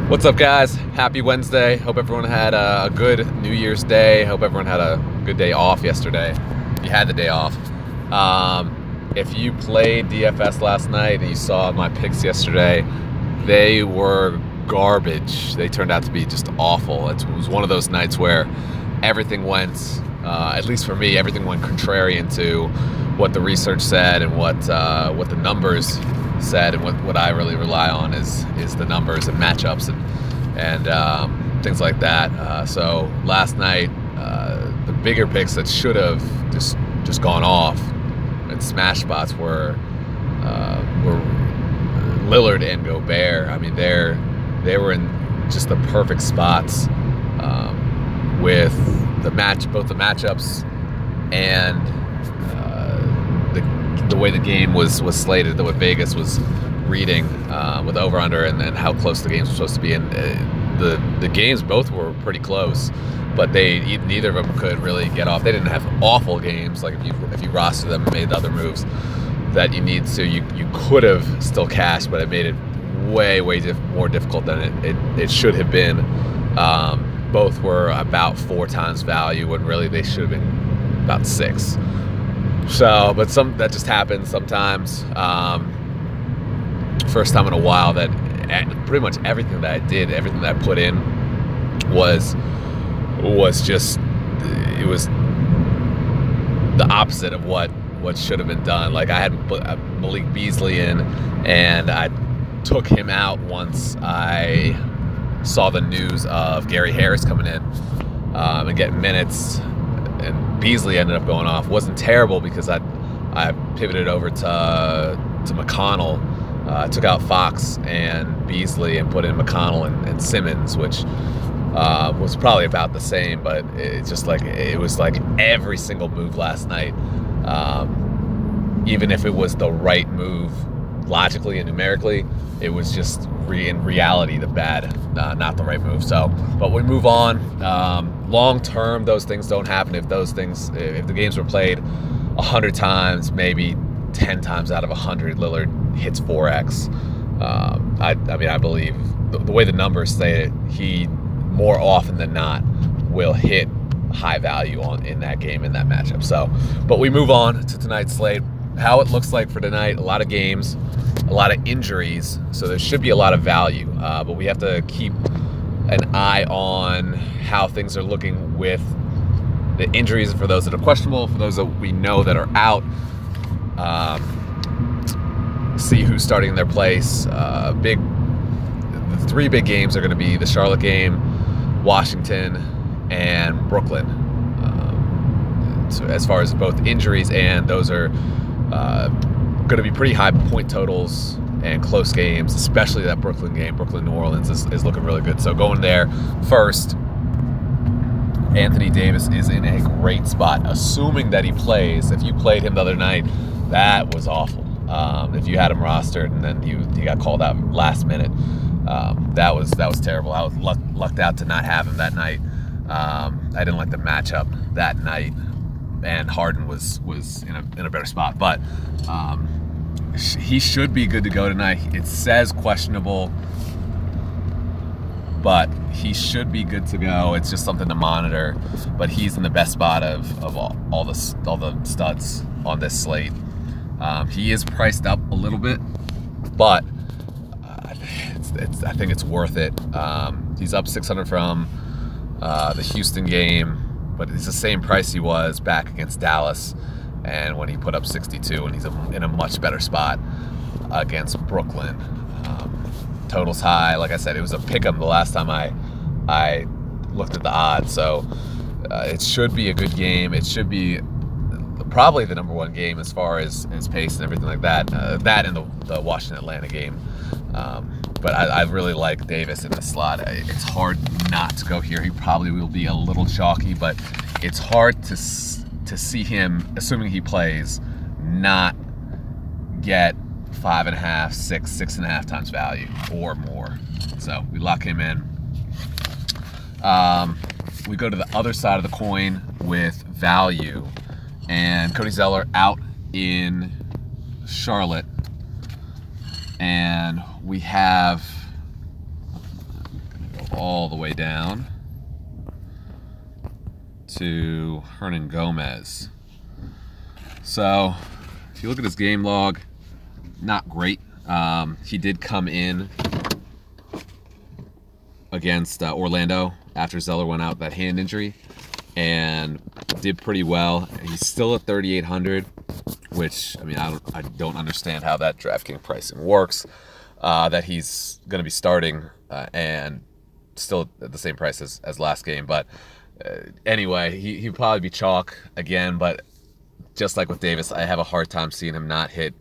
What's up, guys? Happy Wednesday. Hope everyone had a good New Year's Day. Hope everyone had a good day off yesterday. If you had the day off. If you played DFS last night and you saw my picks yesterday, they were garbage. They turned out to be just awful. It was one of those nights where everything went, at least for me, everything went contrarian to what the research said and what the numbers said, and what I really rely on is the numbers and matchups and things like that. So last night, the bigger picks that should have just gone off and smash spots were Lillard and Gobert. I mean, they were in just the perfect spots with both the matchups and the way the game was slated, what Vegas was reading with over-under and how close the games were supposed to be. And the games both were pretty close, but neither of them could really get off. They didn't have awful games. Like if you roster them and made the other moves that you need to, you could have still cashed, but it made it way more difficult than it should have been. Both were about 4 times value when really they should have been about 6. So, but that just happens sometimes. First time in a while that pretty much everything that I did, everything that I put in was just, it was the opposite of what should have been done. Like I had Malik Beasley in, and I took him out once I saw the news of Gary Harris coming in and getting minutes. And Beasley ended up going off. Wasn't terrible because I pivoted over to McConnell. I took out Fox and Beasley and put in McConnell and Simmons, which was probably about the same, but it was like every single move last night, even if it was the right move logically and numerically, it was just in reality not the right move. So, but we move on. Long term, those things don't happen. If the games were played 100 times, maybe 10 times out of 100, Lillard hits 4x. I believe the way the numbers say it, he more often than not will hit high value in that game, in that matchup. So, but we move on to tonight's slate. How it looks like for tonight: a lot of games, a lot of injuries, so there should be a lot of value. But we have to keep an eye on how things are looking with the injuries for those that are questionable, for those that we know that are out. See who's starting in their place. The 3 big games are going to be the Charlotte game, Washington, and Brooklyn. So as far as both injuries, and those are going to be pretty high point totals and close games, especially that Brooklyn game. Brooklyn-New Orleans is looking really good. So going there first, Anthony Davis is in a great spot, assuming that he plays. If you played him the other night, that was awful. If you had him rostered and then he got called out last minute, that was terrible. I was lucked out to not have him that night. I didn't like the matchup that night, and Harden was in a better spot. But he should be good to go tonight. It says questionable, but he should be good to go. It's just something to monitor. But he's in the best spot of all the studs on this slate. He is priced up a little bit, but I think it's worth it. He's up 600 from the Houston game, but it's the same price he was back against Dallas, and when he put up 62, and he's in a much better spot against Brooklyn. Totals high. Like I said, it was a pick'em the last time I looked at the odds, so it should be a good game. It should be probably the number 1 game as far as pace and everything like that. That and the Washington-Atlanta game. But I really like Davis in this slot. It's hard not to go here. He probably will be a little chalky, but it's hard to see him, assuming he plays, not get 5.5, 6.5 times value or more. So we lock him in. We go to the other side of the coin with value, and Cody Zeller out in Charlotte, and we have all the way down to Hernan Gomez. So if you look at his game log, not great. He did come in against Orlando after Zeller went out with that hand injury and did pretty well. He's still at 3,800, which, I mean, I don't understand how that DraftKings pricing works, that he's going to be starting and still at the same price as last game. But anyway, he'll probably be chalk again, but just like with Davis, I have a hard time seeing him not hit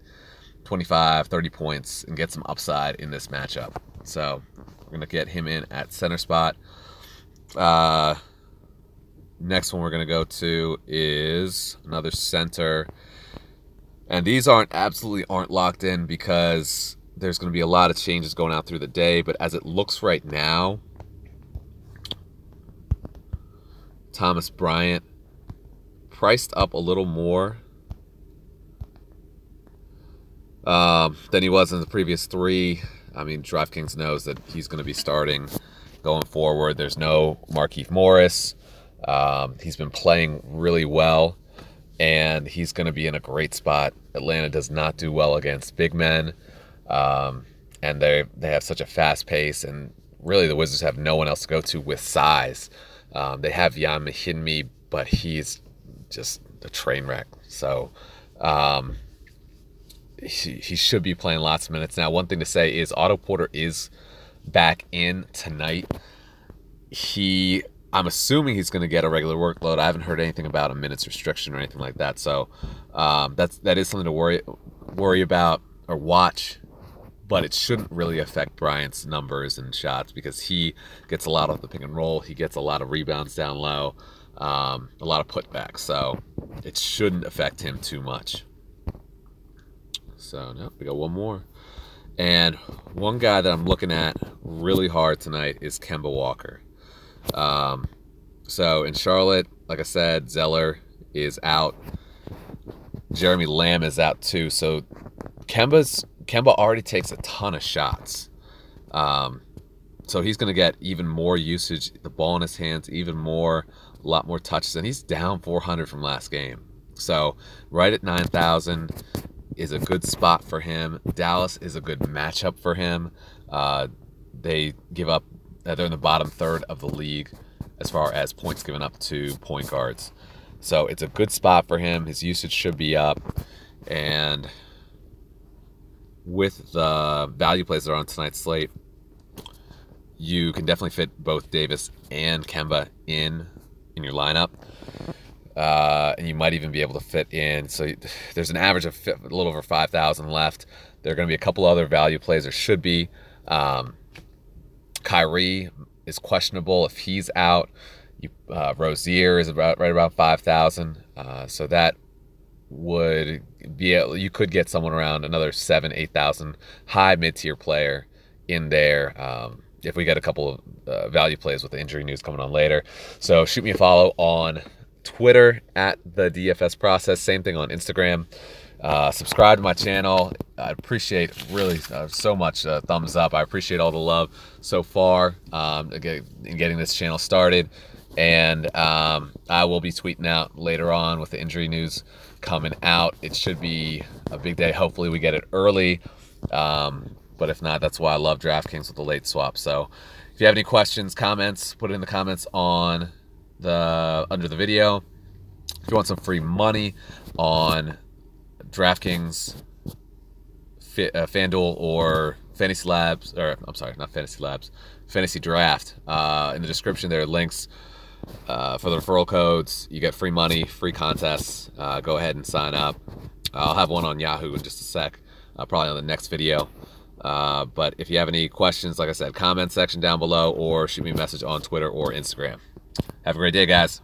25, 30 points and get some upside in this matchup. So we're going to get him in at center spot. Next one we're going to go to is another center. And these absolutely aren't locked in because there's going to be a lot of changes going out through the day. But as it looks right now, Thomas Bryant priced up a little more than he was in the previous three. I mean, DraftKings knows that he's going to be starting going forward. There's no Markieff Morris. He's been playing really well, and he's going to be in a great spot. Atlanta does not do well against big men, and they have such a fast pace, and really the Wizards have no one else to go to with size. They have Jan Mahinmi, but he's just a train wreck. So he should be playing lots of minutes. Now, one thing to say is Otto Porter is back in tonight. I'm assuming he's going to get a regular workload. I haven't heard anything about a minutes restriction or anything like that. So that is something to worry about or watch. But it shouldn't really affect Bryant's numbers and shots because he gets a lot of the pick and roll. He gets a lot of rebounds down low, a lot of putbacks. So it shouldn't affect him too much. So no, we got one more. And one guy that I'm looking at really hard tonight is Kemba Walker. So in Charlotte, like I said, Zeller is out. Jeremy Lamb is out too. So Kemba already takes a ton of shots. So he's going to get even more usage, the ball in his hands, a lot more touches. And he's down 400 from last game. So right at 9,000 is a good spot for him. Dallas is a good matchup for him. They give up, they're in the bottom third of the league as far as points given up to point guards. So it's a good spot for him. His usage should be up. And with the value plays that are on tonight's slate, you can definitely fit both Davis and Kemba in your lineup. And you might even be able to fit in. So there's an average of a little over 5,000 left. There are going to be a couple other value plays. There should be. Kyrie is questionable if he's out. Rozier is right about 5,000. So that would be you could get someone around another 7,000-8,000 high mid-tier player in there. If we get a couple of value plays with the injury news coming on later. So shoot me a follow on Twitter at the DFS Process. Same thing on Instagram. Subscribe to my channel. I appreciate really so much thumbs up. I appreciate all the love so far in getting this channel started. And I will be tweeting out later on with the injury news coming out. It should be a big day. Hopefully we get it early. But if not, that's why I love DraftKings with the late swap. So if you have any questions, comments, put it in the comments on under the video. If you want some free money on DraftKings, FanDuel, or Fantasy Labs, or I'm sorry, not Fantasy Labs, Fantasy Draft. In the description, there are links for the referral codes. You get free money, free contests. Go ahead and sign up. I'll have one on Yahoo in just a sec, probably on the next video. But if you have any questions, like I said, comment section down below or shoot me a message on Twitter or Instagram. Have a great day, guys.